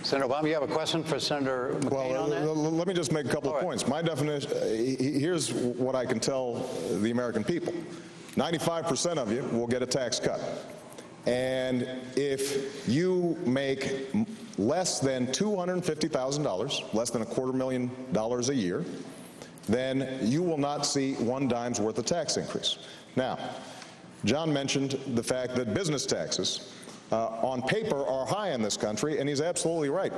Senator Obama, you have a question for Senator McCain on that? Let me just make a couple of points. My definition, here's what I can tell the American people. 95% of you will get a tax cut. And if you make less than $250,000, less than $250,000 a year, then you will not see one dime's worth of tax increase. Now, John mentioned the fact that business taxes on paper are high in this country, and he's absolutely right.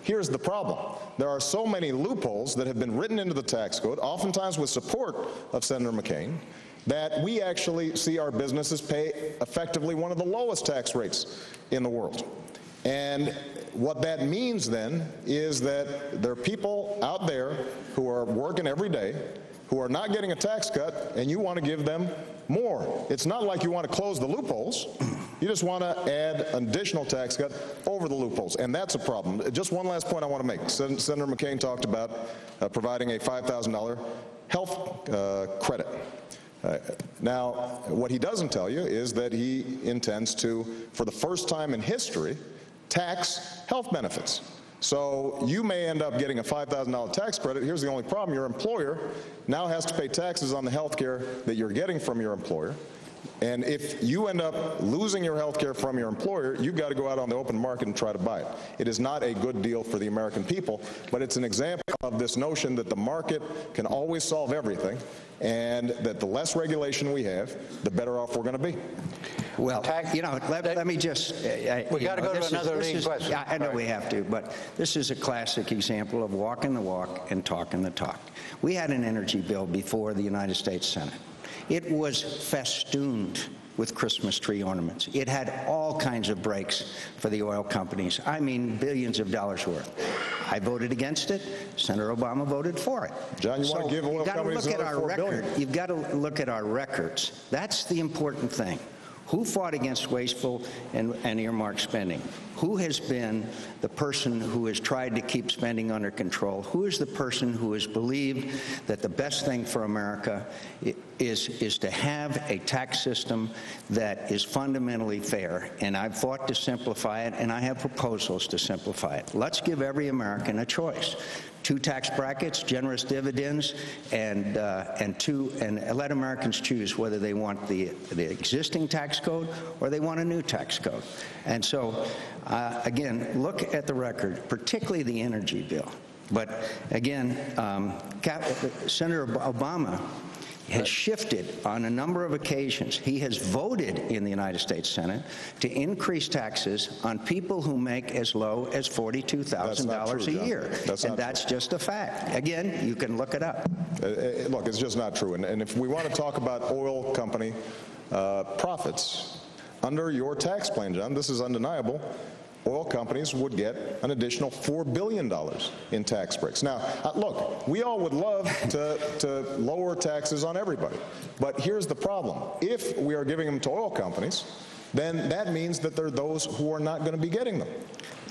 Here's the problem. There are so many loopholes that have been written into the tax code, oftentimes with support of Senator McCain, that we actually see our businesses pay effectively one of the lowest tax rates in the world. And what that means then is that there are people out there who are working every day who are not getting a tax cut, and you want to give them more. It's not like you want to close the loopholes. You just want to add an additional tax cut over the loopholes, and that's a problem. Just one last point I want to make. Senator McCain talked about providing a $5,000 health credit. Now, what he doesn't tell you is that he intends to, for the first time in history, tax health benefits. So you may end up getting a $5,000 tax credit. Here's the only problem. Your employer now has to pay taxes on the health care that you're getting from your employer. And if you end up losing your health care from your employer, you've got to go out on the open market and try to buy it. It is not a good deal for the American people, but it's an example of this notion that the market can always solve everything, and that the less regulation we have, the better off we're going to be. Well, you know, let me just... we got to go to another leading question. I know we have to, but this is a classic example of walking the walk and talking the talk. We had an energy bill before the United States Senate. It was festooned with Christmas tree ornaments. It had all kinds of breaks for the oil companies. I mean, billions of dollars worth. I voted against it. Senator Obama voted for it. John, you want to give oil companies another $4 billion. You've got to look at our records. That's the important thing. Who fought against wasteful and earmarked spending? Who has been the person who has tried to keep spending under control? Who is the person who has believed that the best thing for America is to have a tax system that is fundamentally fair? And I've fought to simplify it, and I have proposals to simplify it. Let's give every American a choice. 2 tax brackets, generous dividends, and let Americans choose whether they want the existing tax code or they want a new tax code. And so, again, look at the record, particularly the energy bill. But again, Senator Obama has shifted on a number of occasions. He has voted in the United States Senate to increase taxes on people who make as low as $42,000 a year. And that's just a fact. Again, you can look it up. Look, it's just not true. And if we want to talk about oil company profits, under your tax plan, John, this is undeniable, oil companies would get an additional $4 billion in tax breaks. Now, look, we all would love to lower taxes on everybody, but here's the problem. If we are giving them to oil companies, then that means that there are those who are not going to be getting them.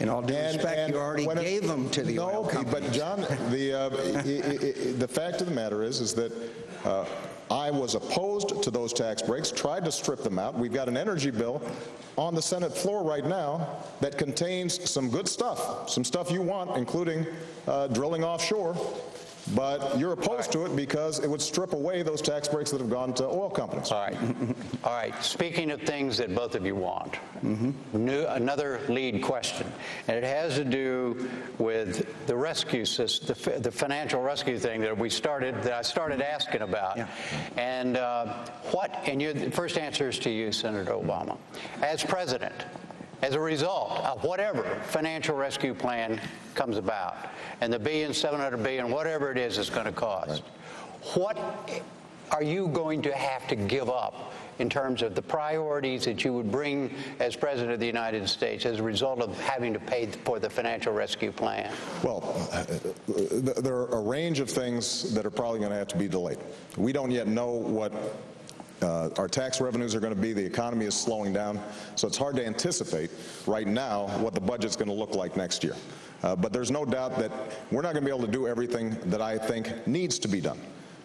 In all due respect, you already gave them to the oil companies. But John, the fact of the matter is that I was opposed to those tax breaks, tried to strip them out. We've got an energy bill on the Senate floor right now that contains some good stuff, some stuff you want, including drilling offshore. But you're opposed to it because it would strip away those tax breaks that have gone to oil companies. All right. All right. Speaking of things that both of you want, another lead question, and it has to do with the rescue system, the financial rescue thing that I started asking about. Yeah. And the first answer is to you, Senator Obama. As president, as a result of whatever financial rescue plan comes about, and the $700 billion, whatever it is going to cost, what are you going to have to give up in terms of the priorities that you would bring as President of the United States as a result of having to pay for the financial rescue plan? Well, there are a range of things that are probably going to have to be delayed. We don't yet know what our tax revenues are going to be. The economy is slowing down, so it's hard to anticipate right now what the budget's going to look like next year. But there's no doubt that we're not going to be able to do everything that I think needs to be done.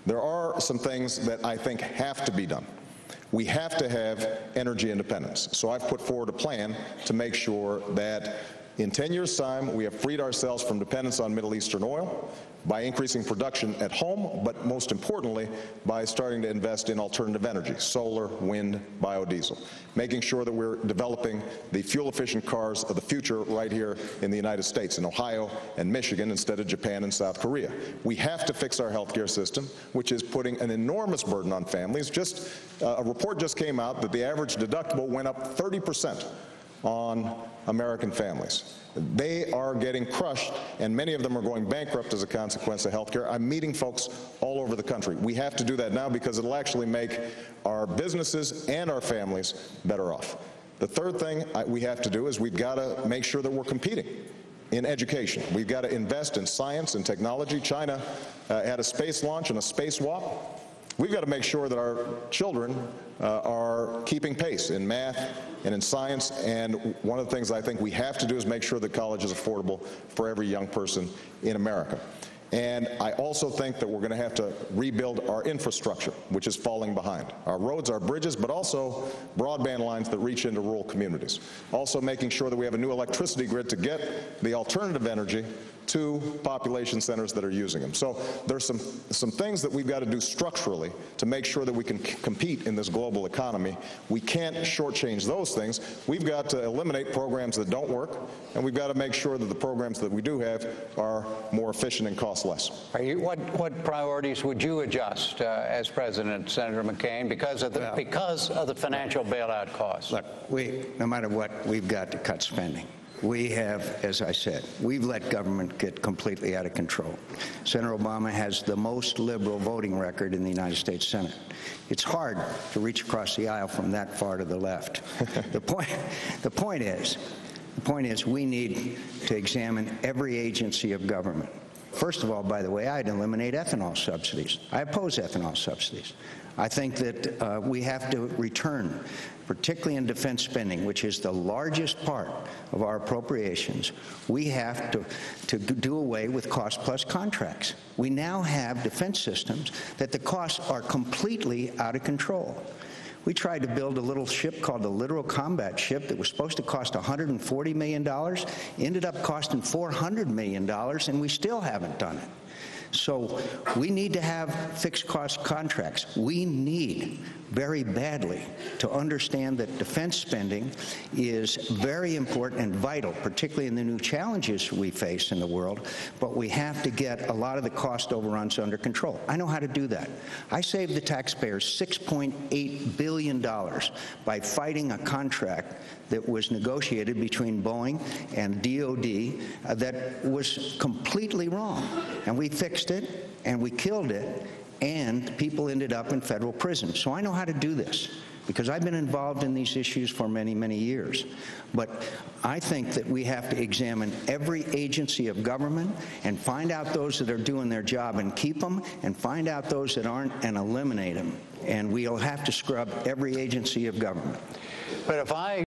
There are some things that I think have to be done. We have to have energy independence. So I've put forward a plan to make sure that In 10 years' time, we have freed ourselves from dependence on Middle Eastern oil by increasing production at home, but most importantly, by starting to invest in alternative energy, solar, wind, biodiesel, making sure that we're developing the fuel-efficient cars of the future right here in the United States, in Ohio and Michigan, instead of Japan and South Korea. We have to fix our health care system, which is putting an enormous burden on families. A report just came out that the average deductible went up 30% on American families. They are getting crushed, and many of them are going bankrupt as a consequence of health care. I'm meeting folks all over the country. We have to do that now because it'll actually make our businesses and our families better off. The third thing we have to do is we've got to make sure that we're competing in education. We've got to invest in science and technology. China had a space launch and a spacewalk. We've got to make sure that our children are keeping pace in math and in science, and one of the things I think we have to do is make sure that college is affordable for every young person in America. And I also think that we're going to have to rebuild our infrastructure, which is falling behind. Our roads, our bridges, but also broadband lines that reach into rural communities. Also making sure that we have a new electricity grid to get the alternative energy to population centers that are using them. So there's some things that we've got to do structurally to make sure that we can compete in this global economy. We can't shortchange those things. We've got to eliminate programs that don't work, and we've got to make sure that the programs that we do have are more efficient and cost less. What priorities would you adjust as President, Senator McCain, because of the financial bailout costs? Look, no matter what, we've got to cut spending. We have, as I said, we've let government get completely out of control. Senator Obama has the most liberal voting record in the United States Senate. It's hard to reach across the aisle from that far to the left. The point is we need to examine every agency of government. First of all, by the way, I'd eliminate ethanol subsidies. I oppose ethanol subsidies. I think that we have to return, particularly in defense spending, which is the largest part of our appropriations. We have to do away with cost-plus contracts. We now have defense systems that the costs are completely out of control. We tried to build a little ship called the Littoral Combat Ship that was supposed to cost $140 million, ended up costing $400 million, and we still haven't done it. So we need to have fixed cost contracts. We need very badly to understand that defense spending is very important and vital, particularly in the new challenges we face in the world, but we have to get a lot of the cost overruns under control. I know how to do that. I saved the taxpayers $6.8 billion by fighting a contract that was negotiated between Boeing and DOD that was completely wrong. And we fixed it, and we killed it, and people ended up in federal prison. So I know how to do this, because I've been involved in these issues for many, many years. But I think that we have to examine every agency of government and find out those that are doing their job and keep them, and find out those that aren't and eliminate them. And we'll have to scrub every agency of government. But if I